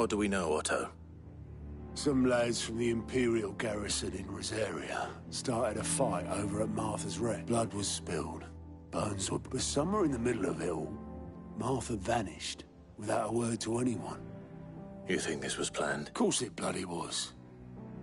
What do we know, Otto? Some lads from the Imperial garrison in Rosaria started a fight over at Martha's wreck. Blood was spilled. Bones were... But somewhere in the middle of it all, Martha vanished without a word to anyone. You think this was planned? Of course it bloody was.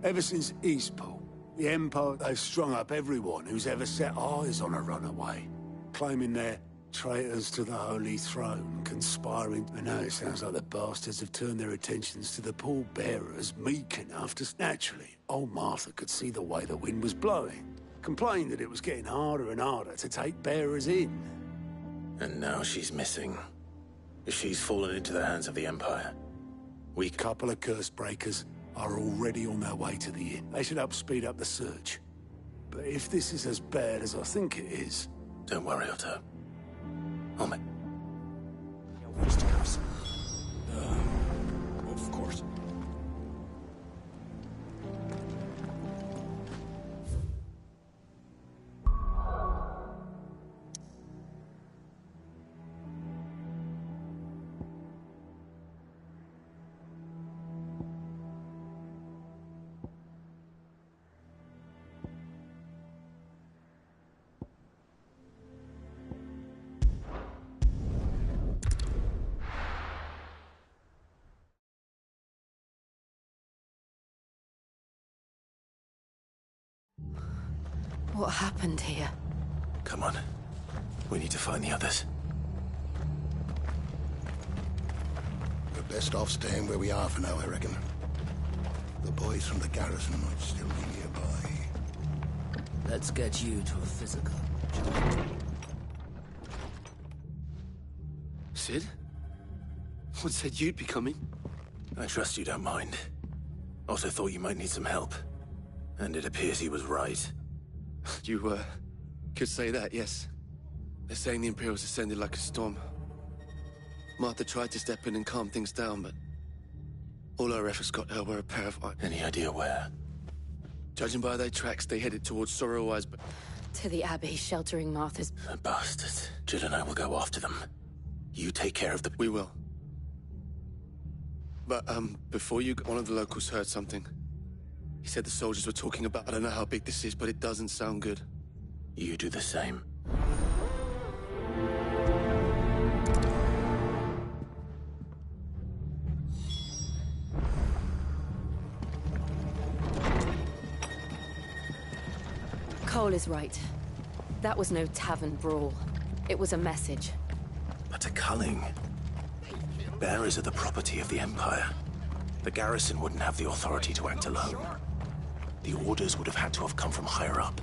Ever since Eastpool, the Empire, they've strung up everyone who's ever set eyes on a runaway, claiming they're traitors to the Holy Throne, conspiring. I know it sounds like the bastards have turned their attentions to the pallbearers meek enough to... Naturally, old Martha could see the way the wind was blowing, complained that it was getting harder and harder to take bearers in. And now she's missing. She's fallen into the hands of the Empire. A couple of curse breakers are already on their way to the inn. They should help speed up the search. But if this is as bad as I think it is... Don't worry, Otto. Homie. Of course. What happened here? Come on. We need to find the others. We're best off staying where we are for now, I reckon. The boys from the garrison might still be nearby. Let's get you to a physical. Sid? What said you'd be coming? I trust you don't mind. Also thought you might need some help. And it appears he was right. You, could say that, yes. They're saying the Imperials ascended like a storm. Martha tried to step in and calm things down, but all our efforts got her were a pair of... Any idea where? Judging by their tracks, they headed towards Sorrowwise, but... To the Abbey, sheltering Martha's... The bastards. Jill and I will go after them. You take care of the... We will. But, before you... One of the locals heard something. He said the soldiers were talking about... I don't know how big this is, but it doesn't sound good. You do the same. Cole is right. That was no tavern brawl. It was a message. But to Culling... Bearers are the property of the Empire. The garrison wouldn't have the authority to act alone. The orders would have had to have come from higher up.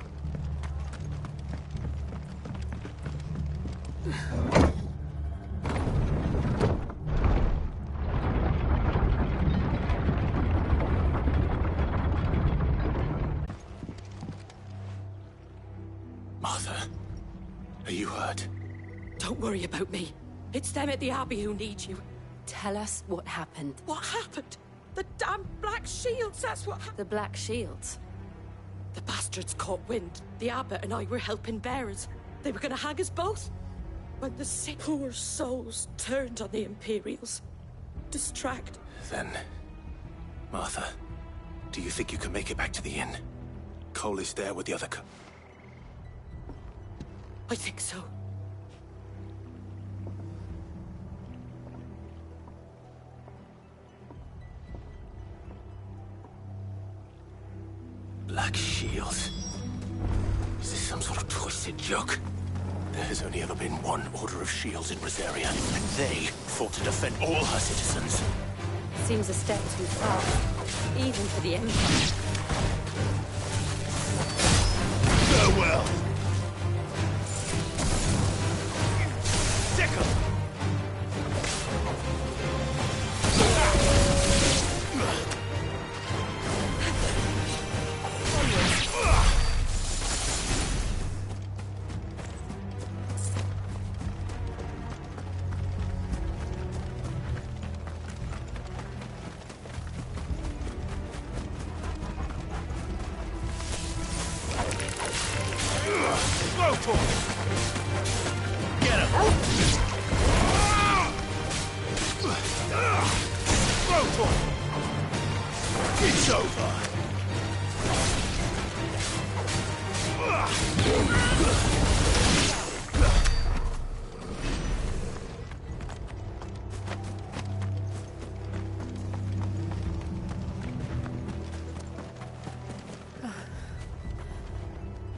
Martha, are you hurt? Don't worry about me. It's them at the Abbey who need you. Tell us what happened. What happened? The damn Black Shields, that's what happened. The Black Shields? The bastards caught wind. The Abbot and I were helping bearers. They were gonna hang us both. When the sick, poor souls turned on the Imperials. Distract. Then... Martha, do you think you can make it back to the inn? Cole is there with the other I think so. Black Shields? Is this some sort of twisted joke? There has only ever been one Order of Shields in Rosaria, and they fought to defend all her citizens. Seems a step too far, even for the Empire. Farewell! Go for it! Get him! Go for it! It's over.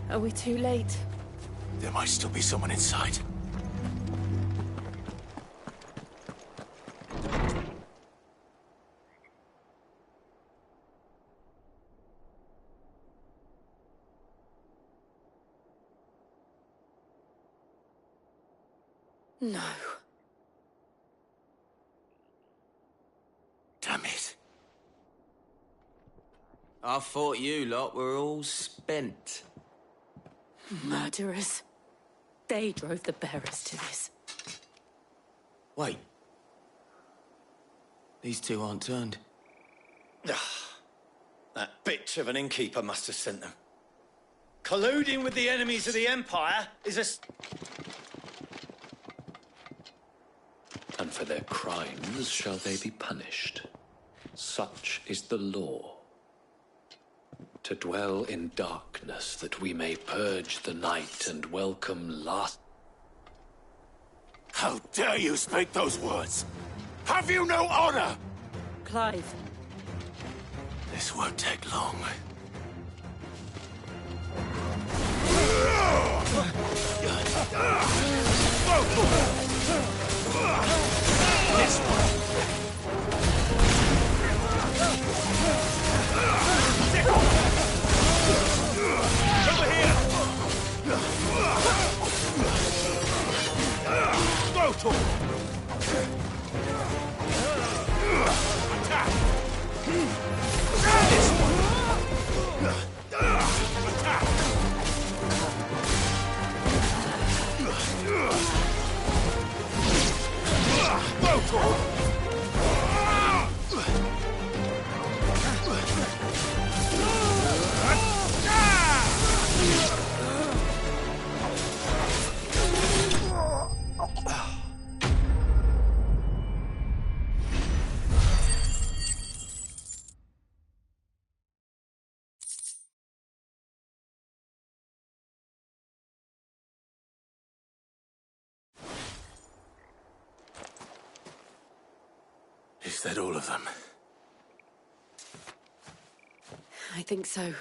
Are we too late? There might still be someone inside. No. Damn it. I thought you lot were all spent. Murderers. They drove the bearers to this. Wait. These two aren't turned. That bitch of an innkeeper must have sent them. Colluding with the enemies of the Empire is a... And for their crimes shall they be punished. Such is the law. To dwell in darkness, that we may purge the night and welcome last... How dare you speak those words? Have you no honor? Clive. This won't take long. This one. Over here! Go to him! Attack! This one! Attack! Go to him! Is that all of them? I think so.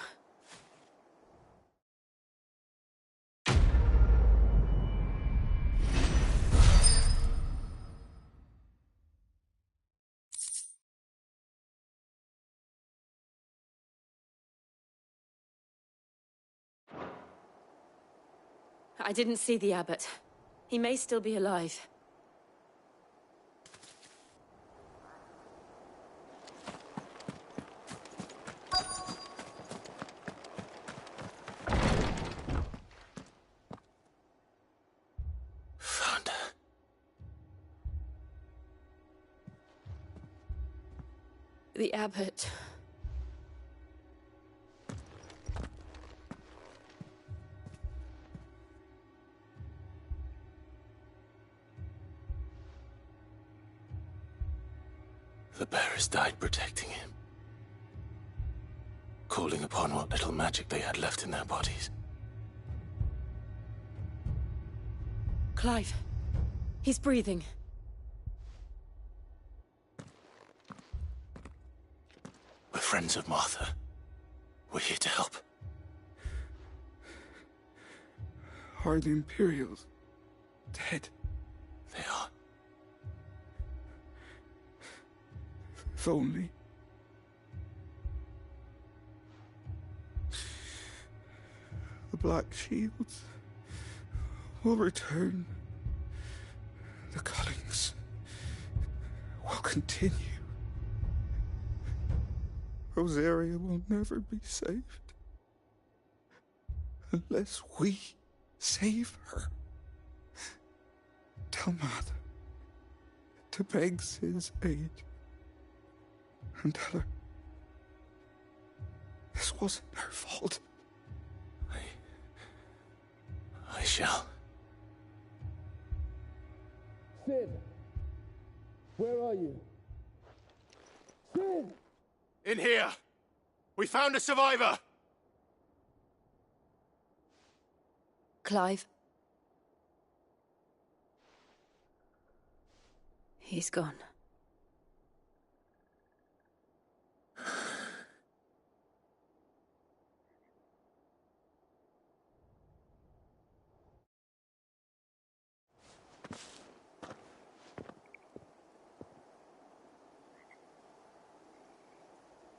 I didn't see the abbot. He may still be alive. Found her. The abbot. The bearers died protecting him. Calling upon what little magic they had left in their bodies. Clive. He's breathing. We're friends of Martha. We're here to help. Are the Imperials dead? They are. If only. The Black Shields will return. The Cullings will continue. Rosaria will never be saved unless we save her. Tell Mother to beg his aid. And tell her this wasn't her fault. I shall. Sid! Where are you? Sid! In here! We found a survivor! Clive? He's gone.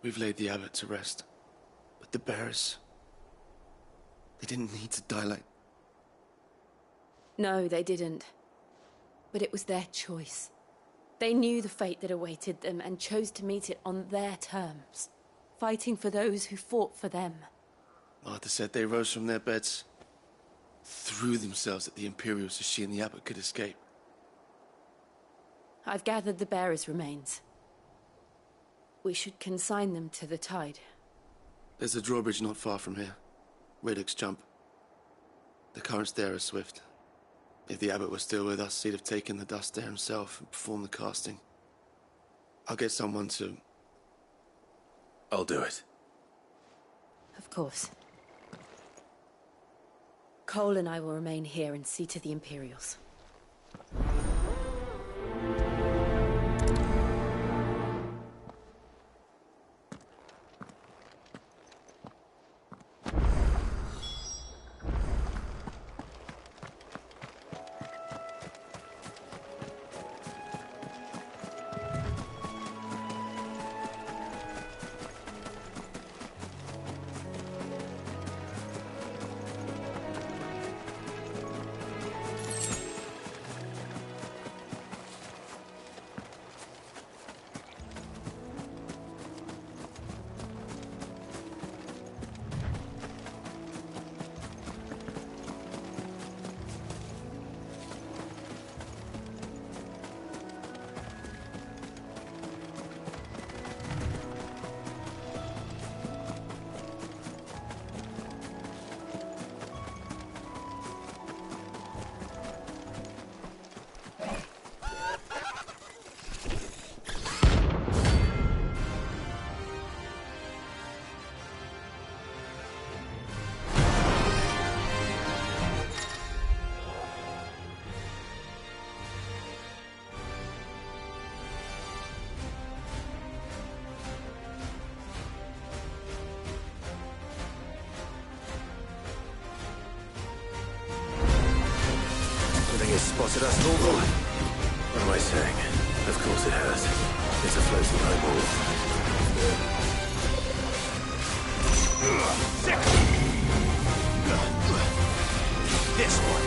We've laid the abbot to rest. But the bearers... they didn't need to die like... No, they didn't. But it was their choice. They knew the fate that awaited them and chose to meet it on their terms, fighting for those who fought for them. Martha said they rose from their beds, threw themselves at the Imperials so she and the abbot could escape. I've gathered the bearers' remains. We should consign them to the tide. There's a drawbridge not far from here. Radix jump. The currents there are swift. If the abbot was still with us, he'd have taken the dust there himself and performed the casting. I'll get someone to... I'll do it. Of course. Cole and I will remain here and see to the Imperials. Spotted us, Torgal? What am I saying? Of course it has. It's a floating eyeball. This one.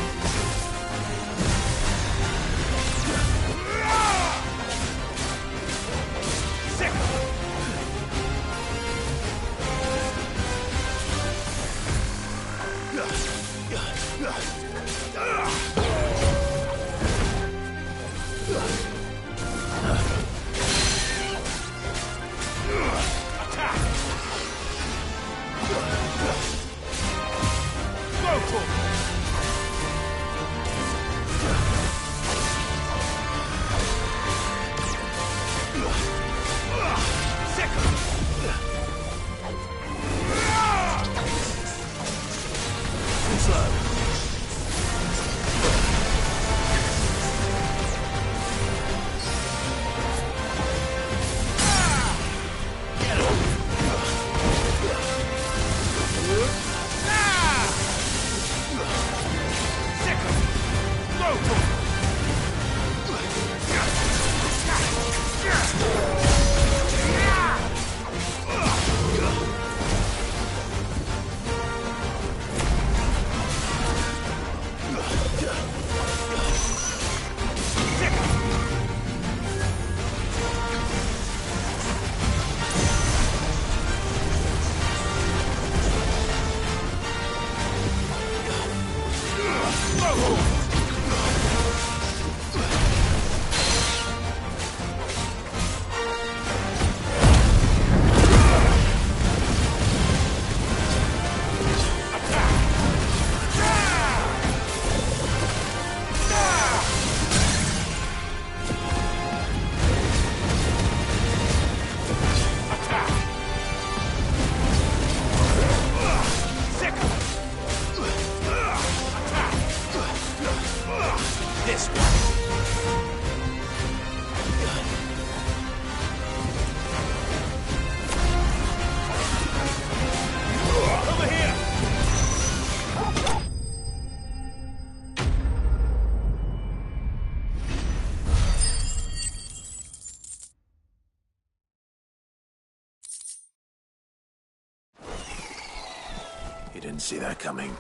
You didn't see that coming.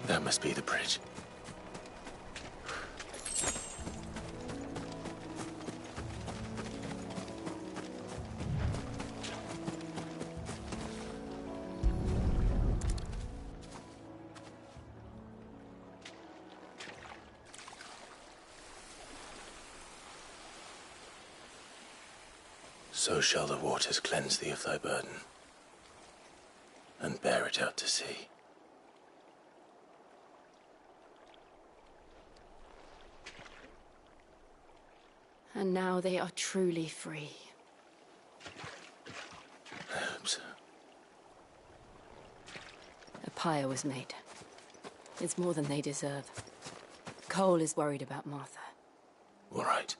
That must be the bridge. So shall the waters cleanse thee of thy burden, and bear it out to sea. And now they are truly free. I hope so. A pyre was made. It's more than they deserve. Cole is worried about Martha. All right.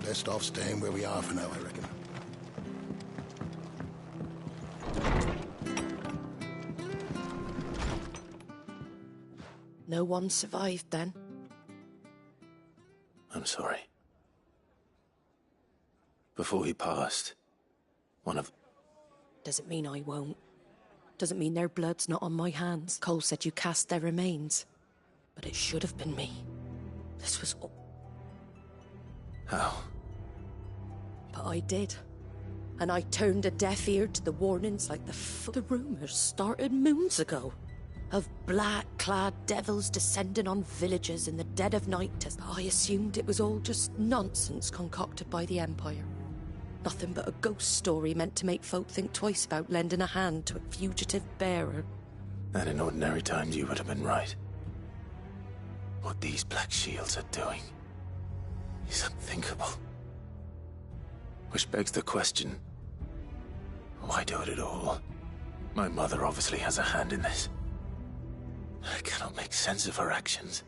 Best off staying where we are for now, I reckon. No one survived then? I'm sorry. Before he passed, one of... Doesn't mean I won't. Doesn't mean their blood's not on my hands. Cole said you cast their remains. But it should have been me. This was all... How? But I did. And I turned a deaf ear to the warnings like the rumours started moons ago. Of black-clad devils descending on villages in the dead of night. I assumed it was all just nonsense concocted by the Empire. Nothing but a ghost story meant to make folk think twice about lending a hand to a fugitive bearer. And in ordinary times you would have been right. What these Black Shields are doing is unthinkable. Which begs the question, why do it at all? My mother obviously has a hand in this. I cannot make sense of her actions.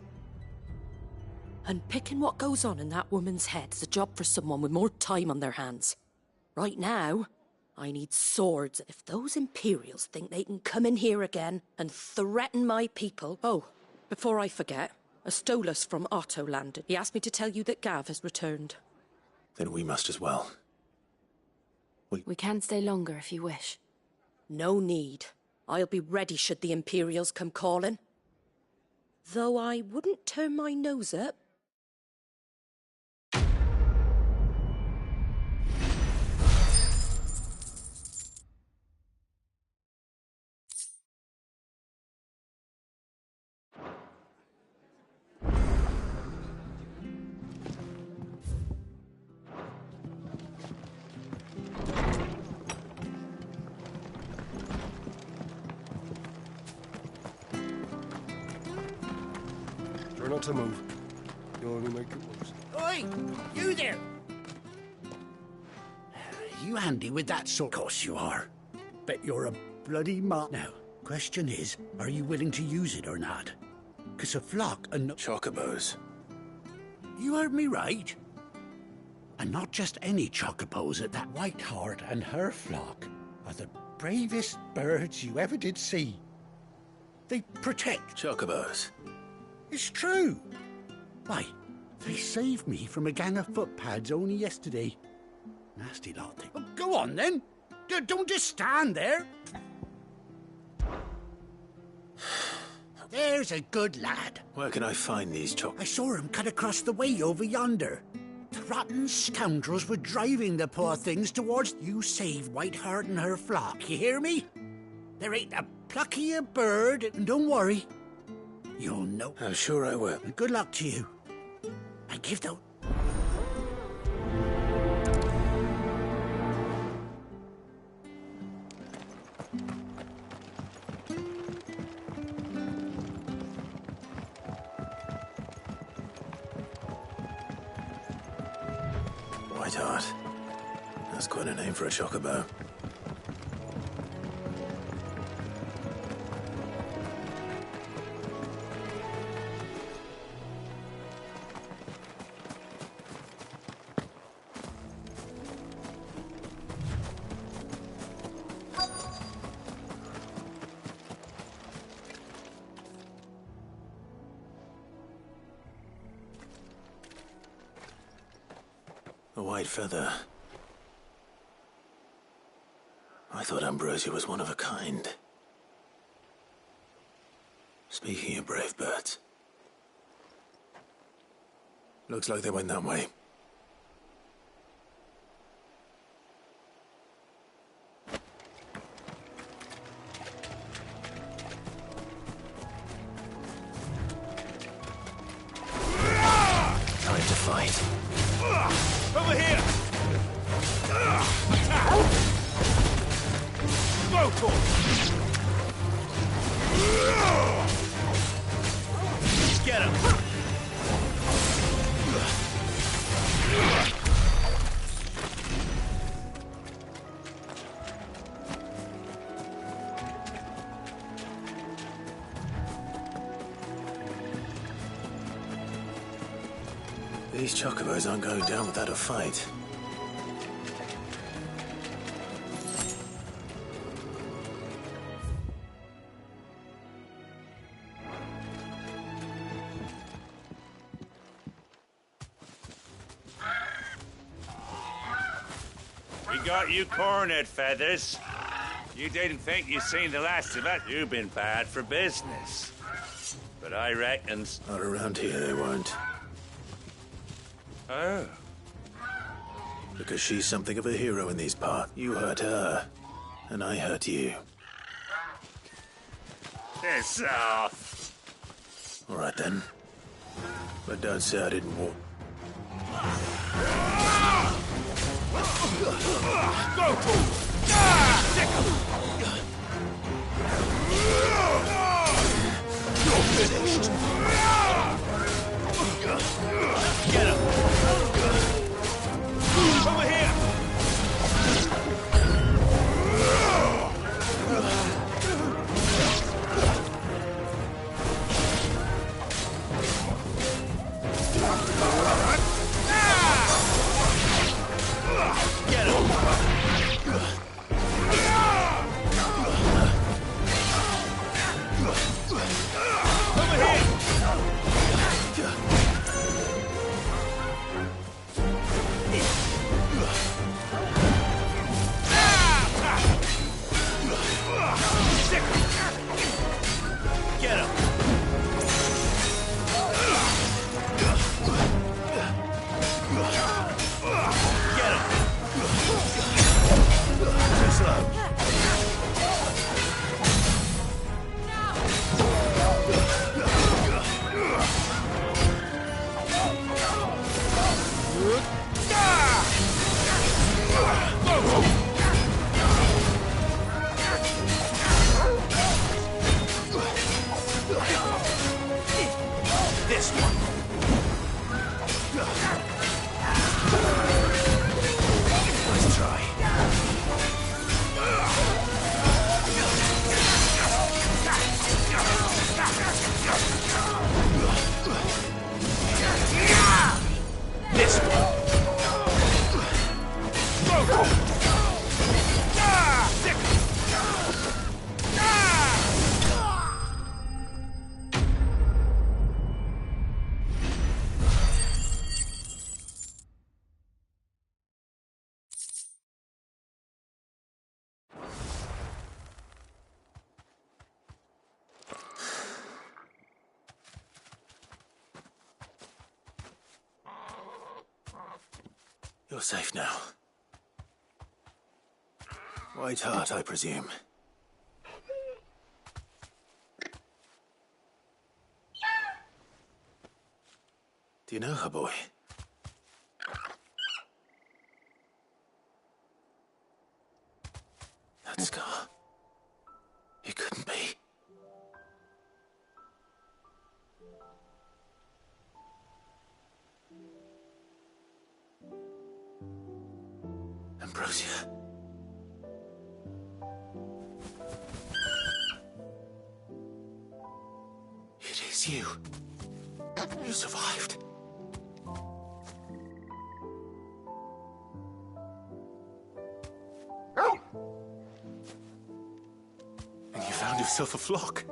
And picking what goes on in that woman's head is a job for someone with more time on their hands. Right now, I need swords, and if those Imperials think they can come in here again and threaten my people... Oh, before I forget, a Stolas from Otto landed. He asked me to tell you that Gav has returned. Then we must as well. We can stay longer if you wish. No need. I'll be ready should the Imperials come calling. Though I wouldn't turn my nose up. Try not to move. You'll only make it worse. Oi! You there! You handy with that sword? Of course you are. Bet you're a bloody mark. Now, question is, are you willing to use it or not? 'Cause a flock and... Chocobos. You heard me right. And not just any chocobos. At that White Hart and her flock are the bravest birds you ever did see. They protect. Chocobos. It's true. Why, they saved me from a gang of footpads only yesterday. Nasty lot. Well, go on then. Don't just stand there. There's a good lad. Where can I find these I saw him cut across the way over yonder. The rotten scoundrels were driving the poor things towards... You saved White Hart and her flock, you hear me? There ain't a pluckier bird, and don't worry. You'll know. I'm sure I will. And good luck to you. And give those... Whiteheart. That's quite a name for a chocobo. A white feather. I thought Ambrosia was one of a kind. Speaking of brave birds. Looks like they went that way. Time to fight. Over here! Go for it! Get him! These chocobos aren't going down without a fight. We got you cornered, Feathers. You didn't think you'd seen the last of it. You've been bad for business. But I reckon... Not around here, they won't. Oh. Because she's something of a hero in these parts. You hurt her, and I hurt you. Piss off. All right, then. But don't say I didn't warn. Go for You're finished. Get him. Over here. Get him. Get him! Get him! Too slow. This one. Nice try. This one. Go! You're safe now. Whiteheart, I presume. Do you know her, boy? That scar. It couldn't be. Ambrosia. It is you. You survived. And you found yourself a flock.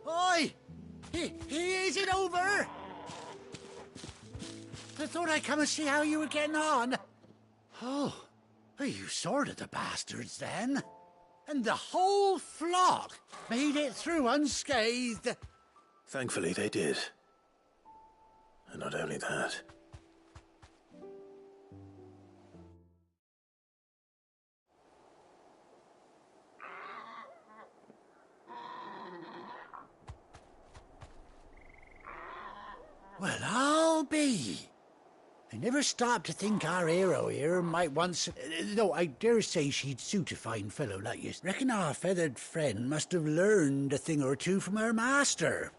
Oi! Is it over? I thought I'd come and see how you were getting on. Oh, well, you sorted the bastards then. And the whole flock made it through unscathed. Thankfully, they did. And not only that. Well, I'll be. I never stopped to think our hero here might once... though I dare say she'd suit a fine fellow like you. Reckon our feathered friend must have learned a thing or two from her master.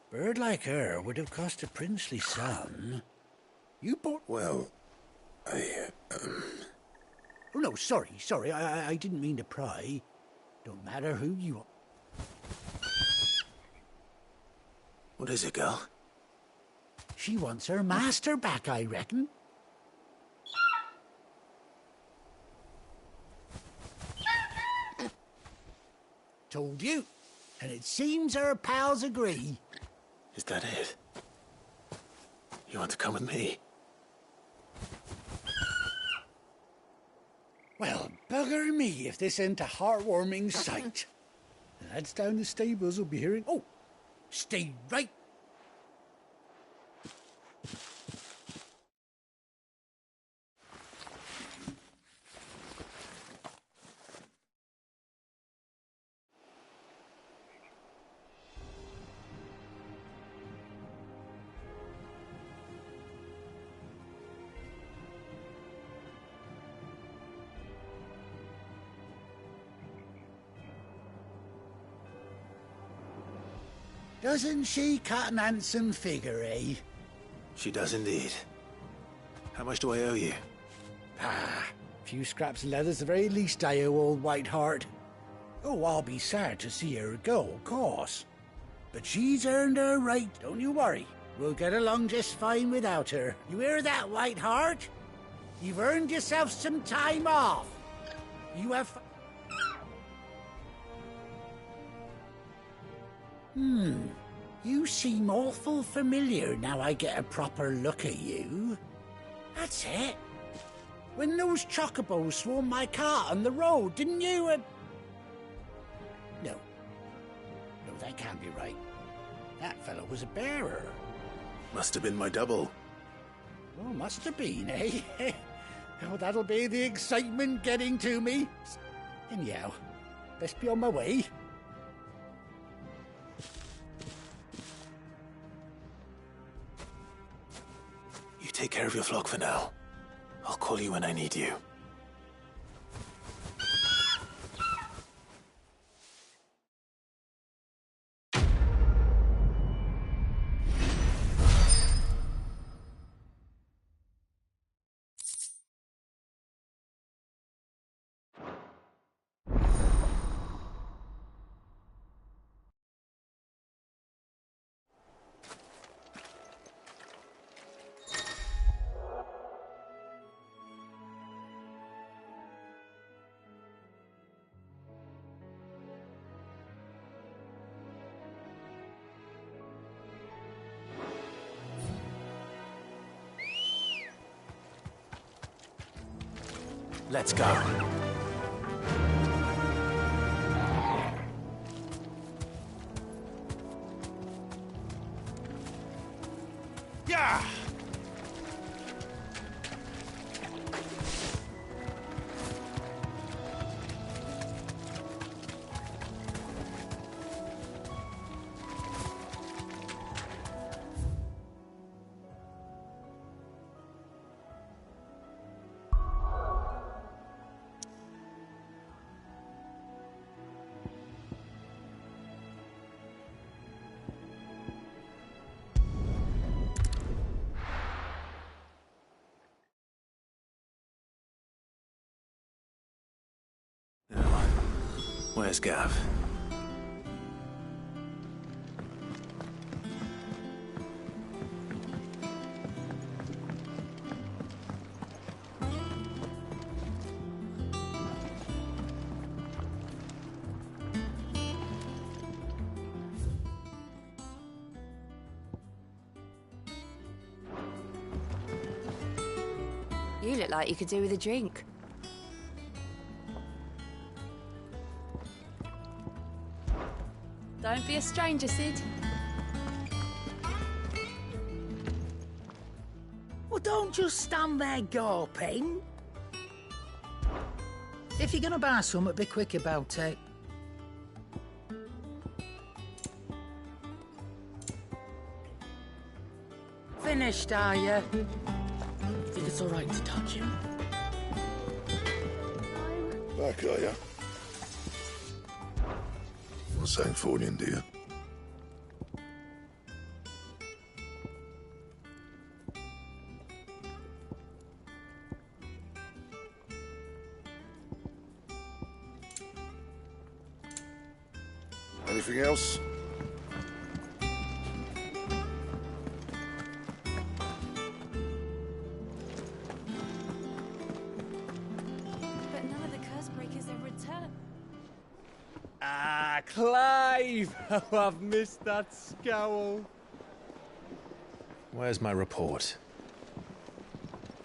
Bird like her would have cost a princely sum. You bought... Well, Oh, no, sorry. I didn't mean to pry. Don't matter who you are. What is it, girl? She wants her master back, I reckon. Told you. And it seems her pals agree. Is that it? You want to come with me? Well, bugger me if this ain't a heartwarming sight. The lads down the stables will be hearing... Oh, stay right. Doesn't she cut an handsome figure, eh? She does indeed. How much do I owe you? A few scraps of leather's the very least I owe old Whiteheart. Oh, I'll be sad to see her go, of course. But she's earned her right, don't you worry. We'll get along just fine without her. You hear that, Whiteheart? You've earned yourself some time off. You have... You seem awful familiar now I get a proper look at you. That's it. When those chocobos swarmed my cart on the road, didn't you? No, that can't be right. That fellow was a bearer. Must have been my double. Oh, must have been, eh? Oh, that'll be the excitement getting to me. Anyhow, best be on my way. You take care of your flock for now. I'll call you when I need you. Let's go. Yeah! Where's Gav? You look like you could do with a drink. Don't be a stranger, Sid. Well, don't just stand there gawping. If you're gonna buy something, be quick about it. Finished, are you? Think it's all right to touch him? Back, are ya? What's that for you, dear? Anything else? But none of the curse breakers have returned. Ah, Clive! Oh, I've missed that scowl. Where's my report?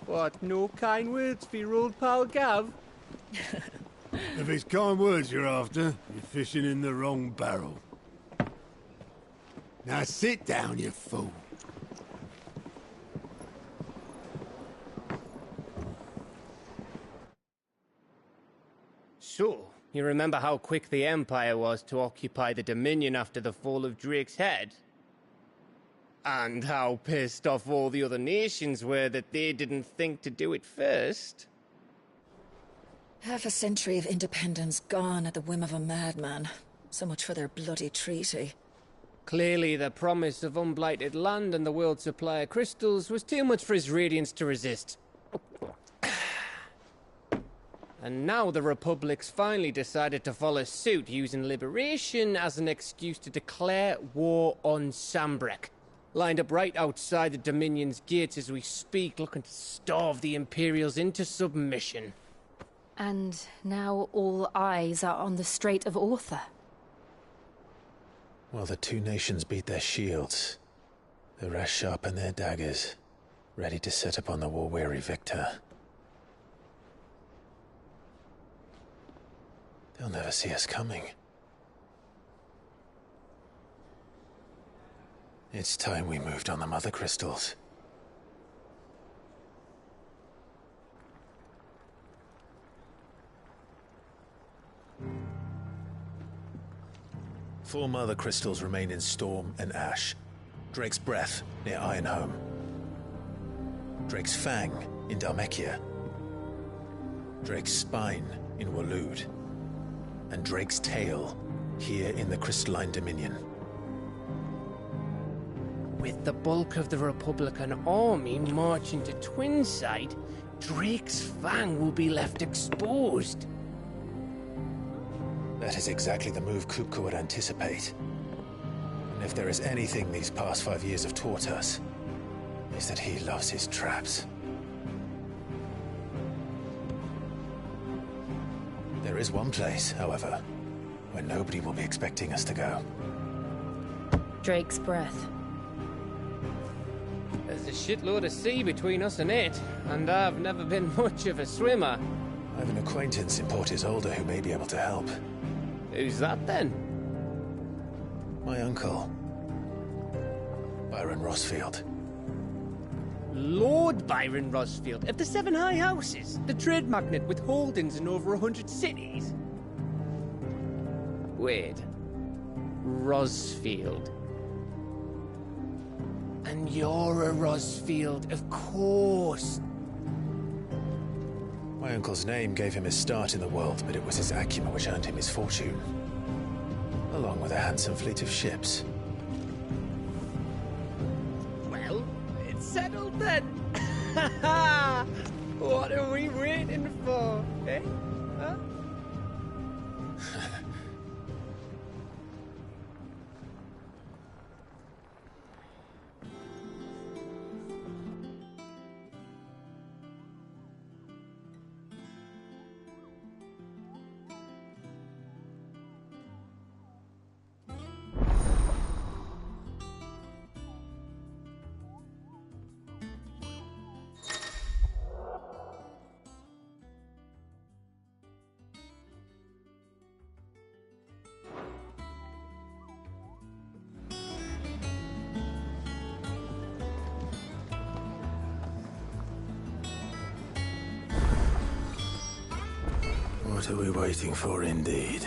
What, no kind words for your old pal Gav? If it's kind words you're after, you're fishing in the wrong barrel. Now sit down, you fool. So, you remember how quick the Empire was to occupy the Dominion after the fall of Drake's head? And how pissed off all the other nations were that they didn't think to do it first? Half a century of independence gone at the whim of a madman. So much for their bloody treaty. Clearly, the promise of unblighted land and the world's supply of crystals was too much for his radiance to resist. And now the Republic's finally decided to follow suit, using liberation as an excuse to declare war on Sambrek. Lined up right outside the Dominion's gates as we speak, looking to starve the Imperials into submission. And now all eyes are on the Strait of Author. Well, the two nations beat their shields. The rest sharpen their daggers, ready to set upon the war-weary victor. They'll never see us coming. It's time we moved on the Mother Crystals. Four Mother Crystals remain in Storm and Ash. Drake's Breath, near Ironhome. Drake's Fang, in Dhalmekia. Drake's Spine, in Waloed. And Drake's Tail, here in the Crystalline Dominion. With the bulk of the Republican army marching to Twinside, Drake's Fang will be left exposed. That is exactly the move Kupka would anticipate. And if there is anything these past 5 years have taught us, is that he loves his traps. There is one place, however, where nobody will be expecting us to go. Drake's Breath. There's a shitload of sea between us and it, and I've never been much of a swimmer. I have an acquaintance in Port Isolde who may be able to help. Who's that then? My uncle, Byron Rosfield. Lord Byron Rosfield of the Seven High Houses, the trade magnate with holdings in over 100 cities. Wait, Rosfield. And you're a Rosfield, of course. My uncle's name gave him his start in the world, but it was his acumen which earned him his fortune. Along with a handsome fleet of ships. Well, it's settled then. What are we waiting for, eh? Huh? What are we waiting for, indeed?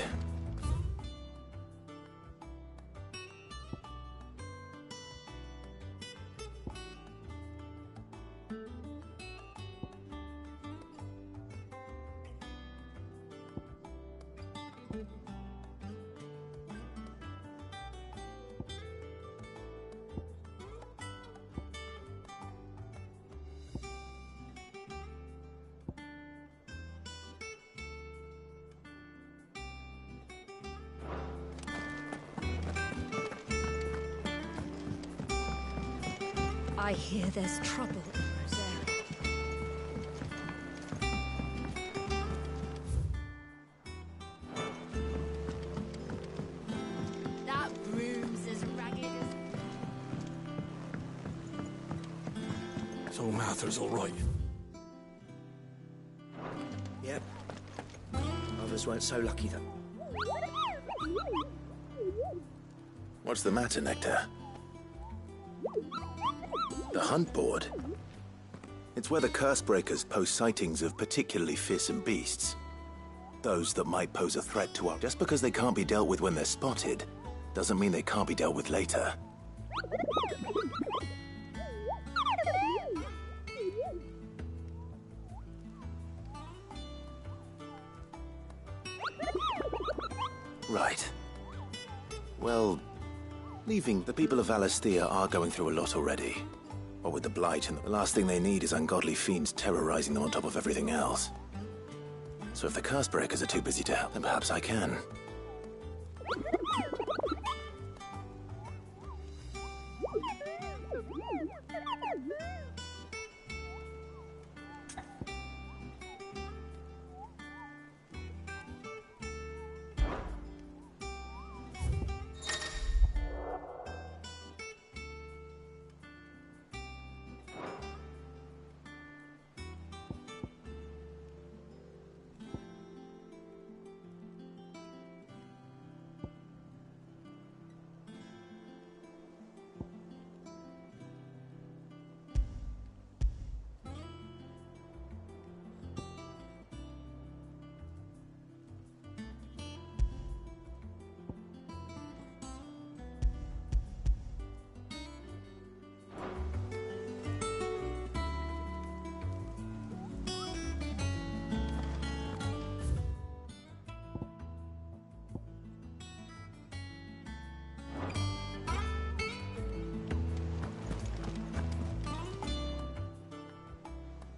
I hear there's trouble in Rosary. That room's as ragged as... So Martha's all right. Yep. Others weren't so lucky, though. What's the matter, Nectar? The hunt board? It's where the Cursebreakers post sightings of particularly fearsome beasts. Those that might pose a threat to us. Just because they can't be dealt with when they're spotted, doesn't mean they can't be dealt with later. Right. Well, leaving, the people of Valisthea are going through a lot already. What with the Blight, and the last thing they need is ungodly fiends terrorizing them on top of everything else. So if the Cursebreakers are too busy to help, then perhaps I can.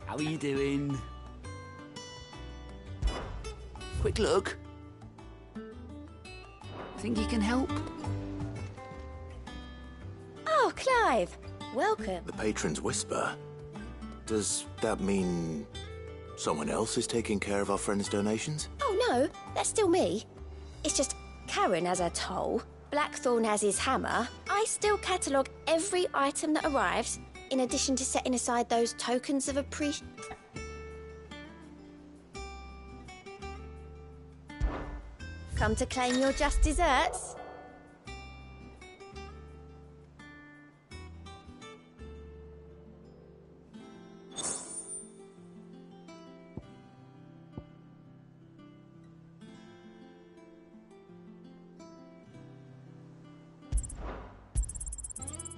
How are you doing? Quick look. Think you can help? Oh, Clive! Welcome. The Patron's Whisper? Does that mean someone else is taking care of our friend's donations? Oh, no, that's still me. It's just Karen has her toll, Blackthorn has his hammer. I still catalogue every item that arrives, in addition to setting aside those tokens of appreciation. Come to claim your just desserts?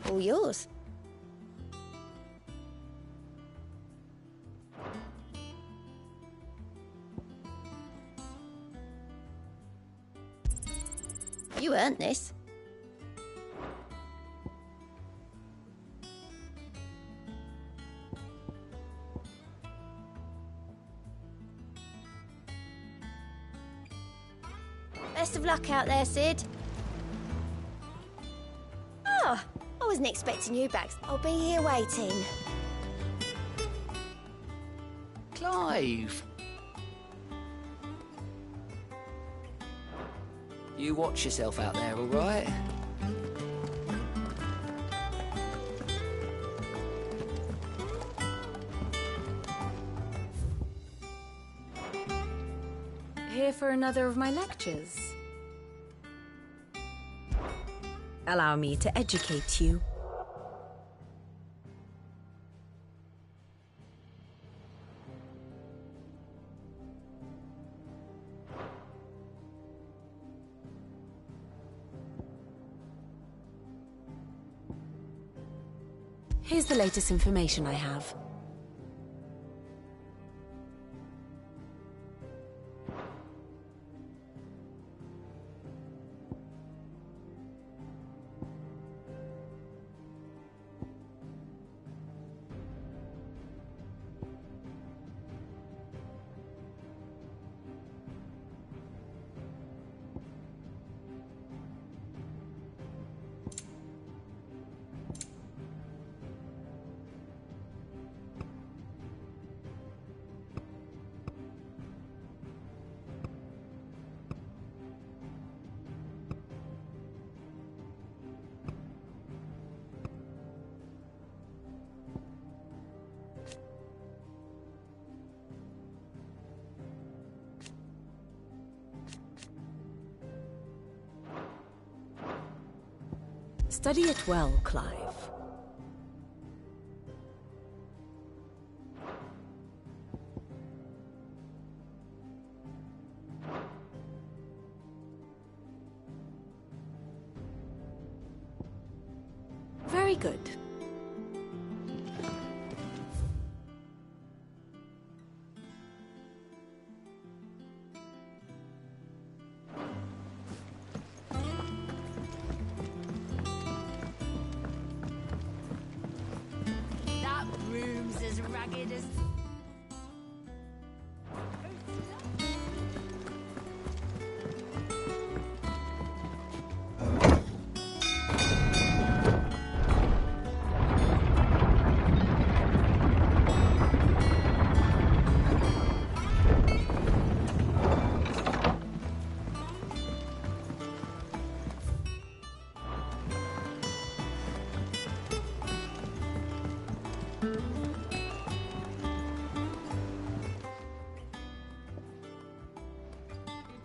All yours. You earned this. Best of luck out there, Sid. Ah, I wasn't expecting you back. I'll be here waiting. Clive! You watch yourself out there, all right? Here for another of my lectures? Allow me to educate you. Here's the latest information I have. Study it well, Clive. Very good. That room's as ragged as...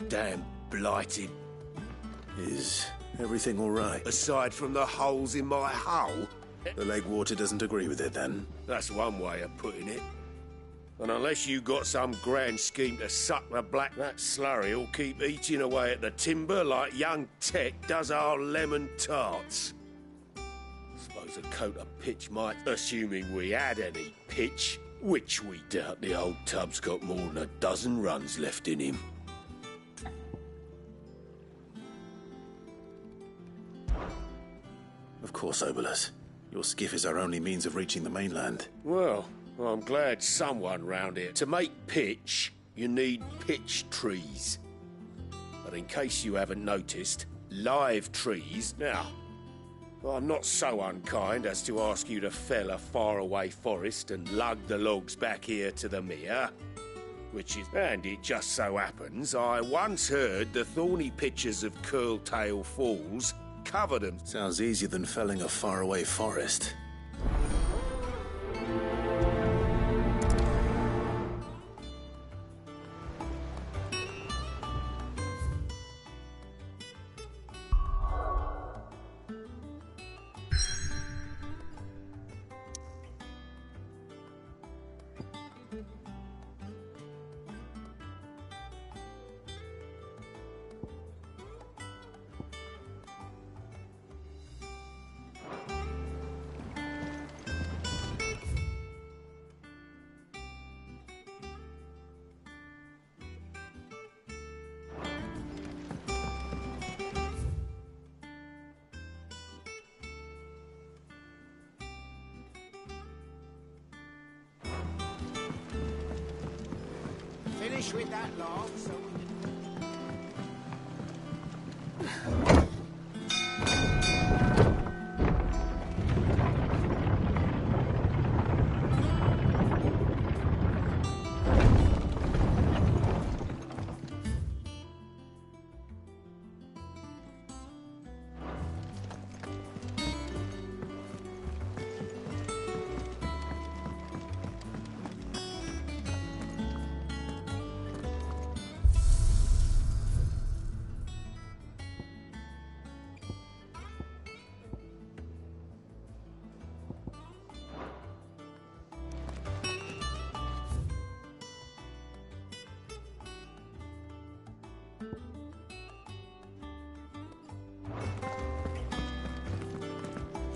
Damn blighted. Is everything all right? Aside from the holes in my hull? The lake water doesn't agree with it, then? That's one way of putting it. And unless you got some grand scheme to suck the black, that slurry'll keep eating away at the timber like young Tech does our lemon tarts. Suppose a coat of pitch might, assuming we had any pitch, which we doubt. The old tub's got more than a dozen runs left in him. Of course, Obolus. Your skiff is our only means of reaching the mainland. Well, I'm glad someone round here. To make pitch, you need pitch trees. But in case you haven't noticed, live trees... Now, I'm not so unkind as to ask you to fell a faraway forest and lug the logs back here to the mere, which is... And it just so happens, I once heard the thorny pitchers of Curltail Falls cover them. Sounds easier than felling a faraway forest. Finish with that log, so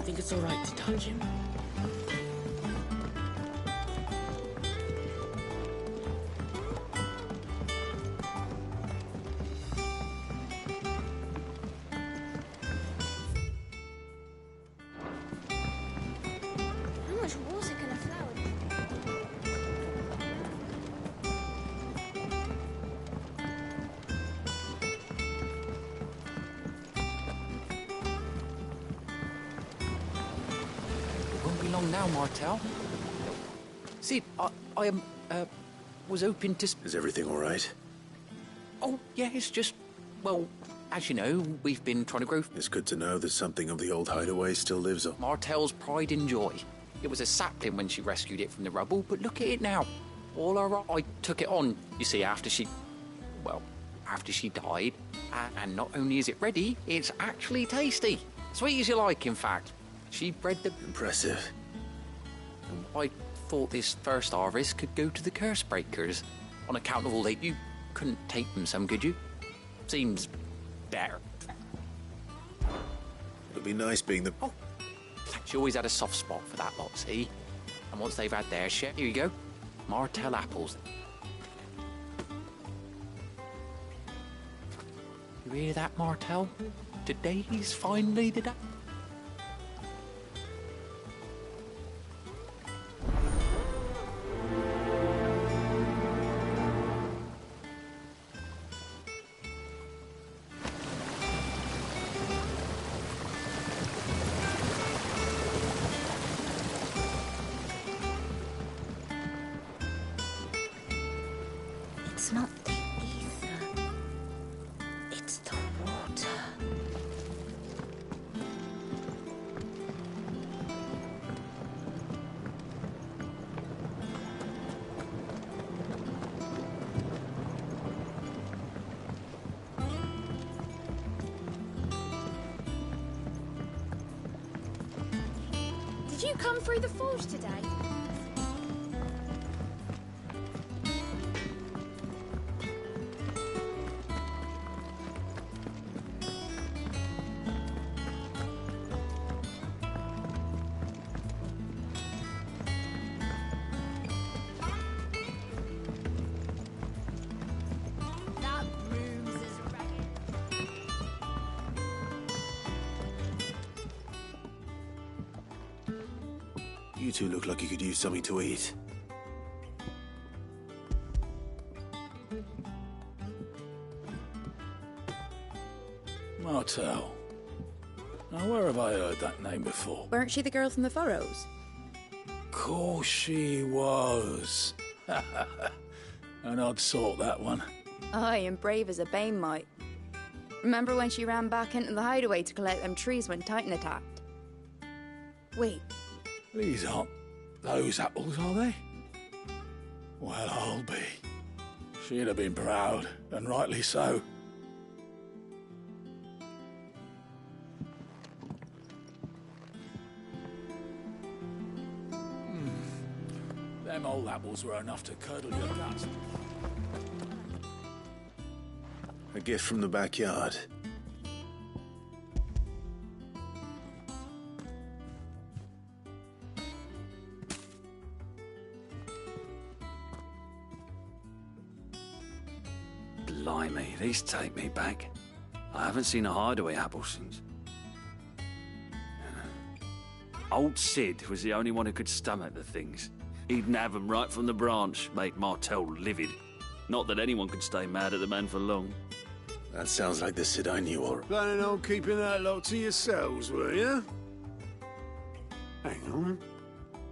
Think it's all right to touch him? long now, Martel. See, I was hoping to... Is everything all right? Oh, yeah, it's just... Well, as you know, we've been trying to grow... It's good to know that something of the old hideaway still lives on. Martel's pride and joy. It was a sapling when she rescued it from the rubble, but look at it now. All her... I took it on, you see, after she... Well, after she died. And not only is it ready, it's actually tasty. Sweet as you like, in fact. She bred the... Impressive. I thought this first harvest could go to the curse breakers. On account of all that, you couldn't take them some, could you? Seems better. It'll be nice being the... Oh, she always had a soft spot for that lot, see? And once they've had their share, here you go. Martel apples. You hear that, Martel? Today's finally the day. It's not the ether. It's the water. Did you come through the forge today? That room's as ragged. You two look like you could use something to eat. Martel. Now, where have I heard that name before? Weren't she the girl from the Furrows? Course she was. An odd sort, that one. Aye, and brave as a bane might. Remember when she ran back into the hideaway to collect them trees when Titan attacked? Wait, These aren't those apples, are they? Well, I'll be. She'd have been proud, and rightly so. Them old apples were enough to curdle your guts. A gift from the backyard. Blimey, these take me back. I haven't seen a hideaway apple since. Old Sid was the only one who could stomach the things. He'd nab them right from the branch, make Martel livid. Not that anyone could stay mad at the man for long. That sounds like the Sid I knew, or... Planning on keeping that lot to yourselves, were you? Hang on.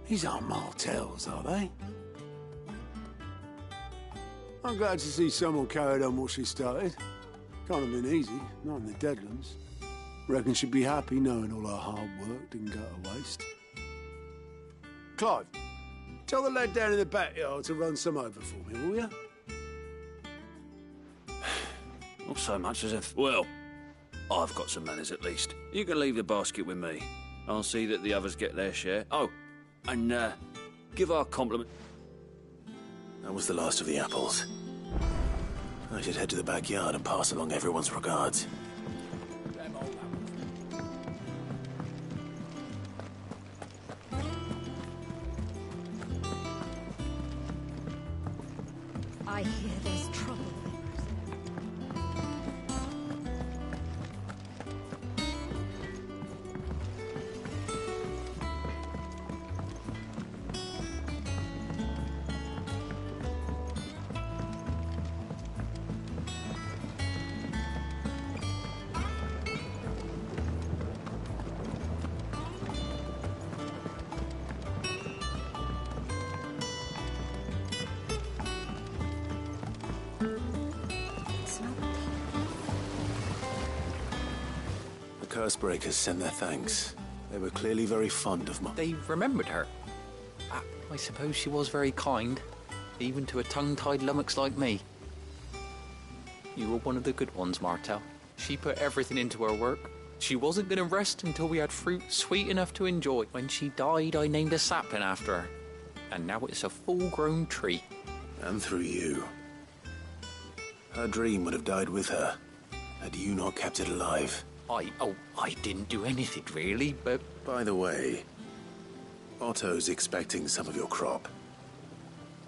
These aren't Martels, are they? I'm glad to see someone carried on what she started. Can't have been easy, not in the Deadlands. Reckon she'd be happy knowing all her hard work didn't go to waste. Clive, tell the lad down in the backyard to run some over for me, will you? Not so much as if... Well, I've got some manners at least. You can leave the basket with me. I'll see that the others get their share. Oh, and give our compliment... That was the last of the apples. I should head to the backyard and pass along everyone's regards. I hear there's trouble. Cursebreakers send their thanks. They were clearly very fond of They remembered her. I suppose she was very kind, even to a tongue-tied lummox like me. You were one of the good ones, Martel. She put everything into her work. She wasn't going to rest until we had fruit sweet enough to enjoy. When she died, I named a sapling after her. And now it's a full-grown tree. And through you. Her dream would have died with her, had you not kept it alive. I didn't do anything, really, but... By the way, Otto's expecting some of your crop.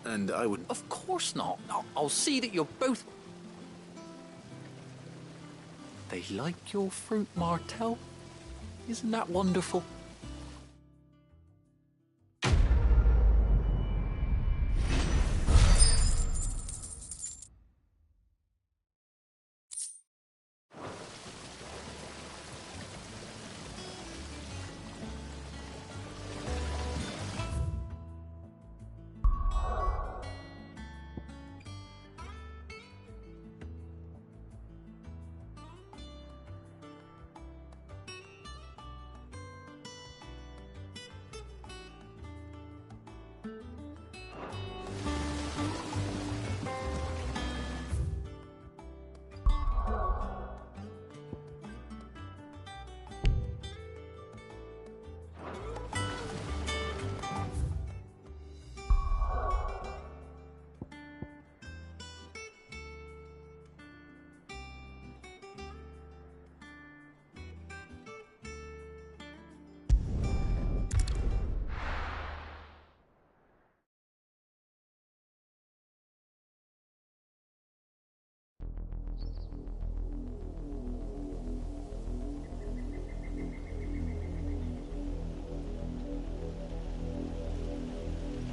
And I would... Of course not. I'll see that you're both... They like your fruit, Martel. Isn't that wonderful?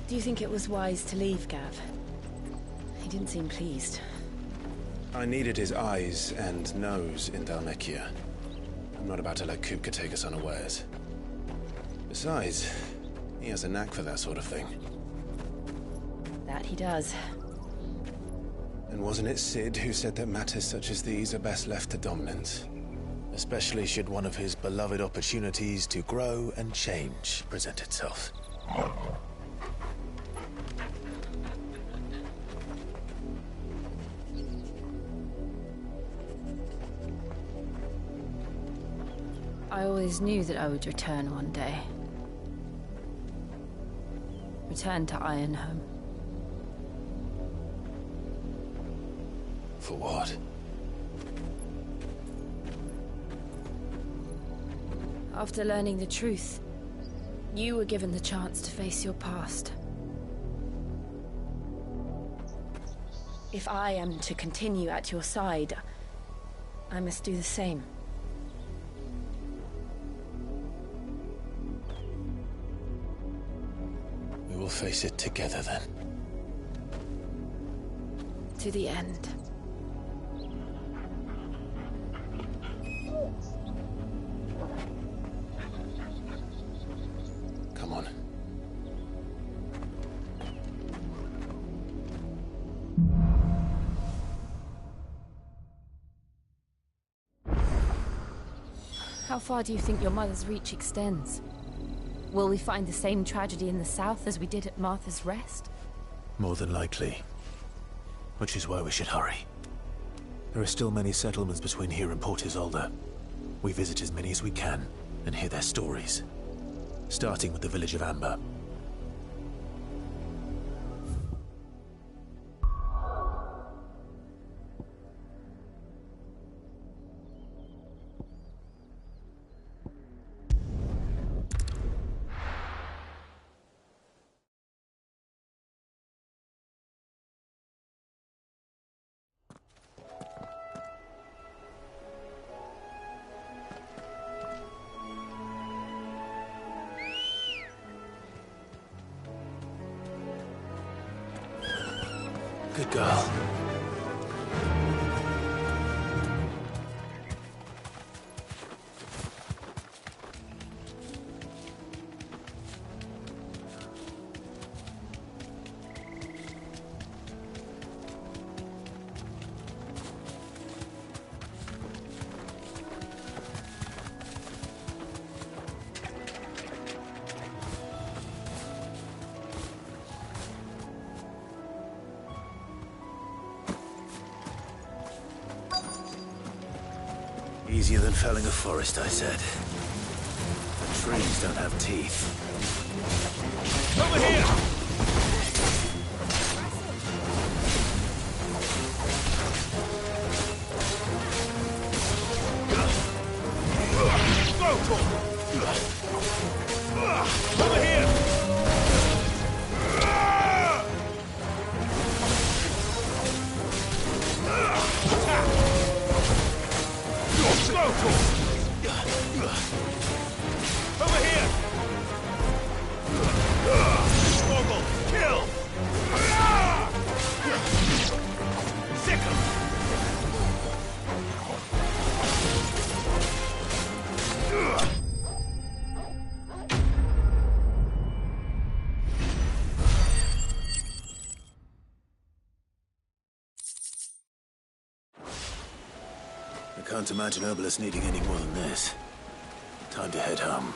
Do you think it was wise to leave, Gav? He didn't seem pleased. I needed his eyes and nose in Dalmekia. I'm not about to let Kupka take us unawares. Besides, he has a knack for that sort of thing. That he does. And wasn't it Sid who said that matters such as these are best left to dominance? Especially should one of his beloved opportunities to grow and change present itself. I always knew that I would return one day. Return to Ironhome. For what? After learning the truth, you were given the chance to face your past. If I am to continue at your side, I must do the same. We will face it together then. To the end. Come on. How far do you think your mother's reach extends? Will we find the same tragedy in the south as we did at Martha's Rest? More than likely. Which is why we should hurry. There are still many settlements between here and Port Isolde. We visit as many as we can and hear their stories. Starting with the village of Amber. Good girl. Easier than felling a forest, I said. The trees don't have teeth. Over here! Over here! Over here! Struggle! Kill! Sick 'em! I can't imagine Obelisk needing any more than this. Time to head home.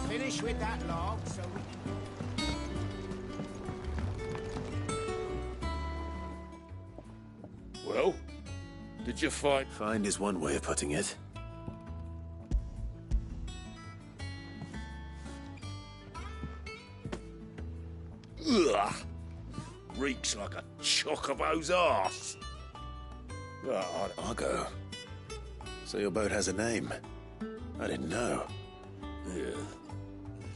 Finish with that log so we can... Well, did you find... Find is one way of putting it. Ugh! Reeks like a chocobo's arse. I'll go. So your boat has a name. I didn't know. Yeah.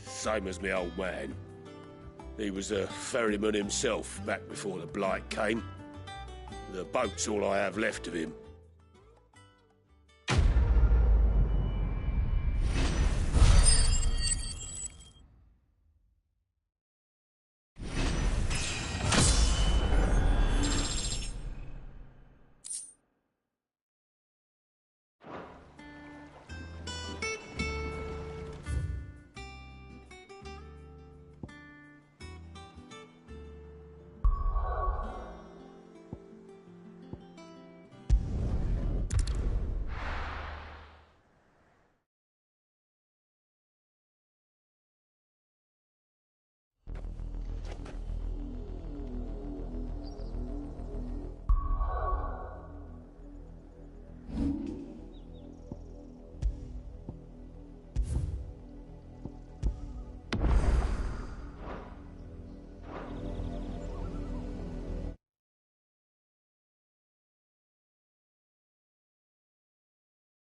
Same as my old man. He was a ferryman himself back before the blight came. The boat's all I have left of him.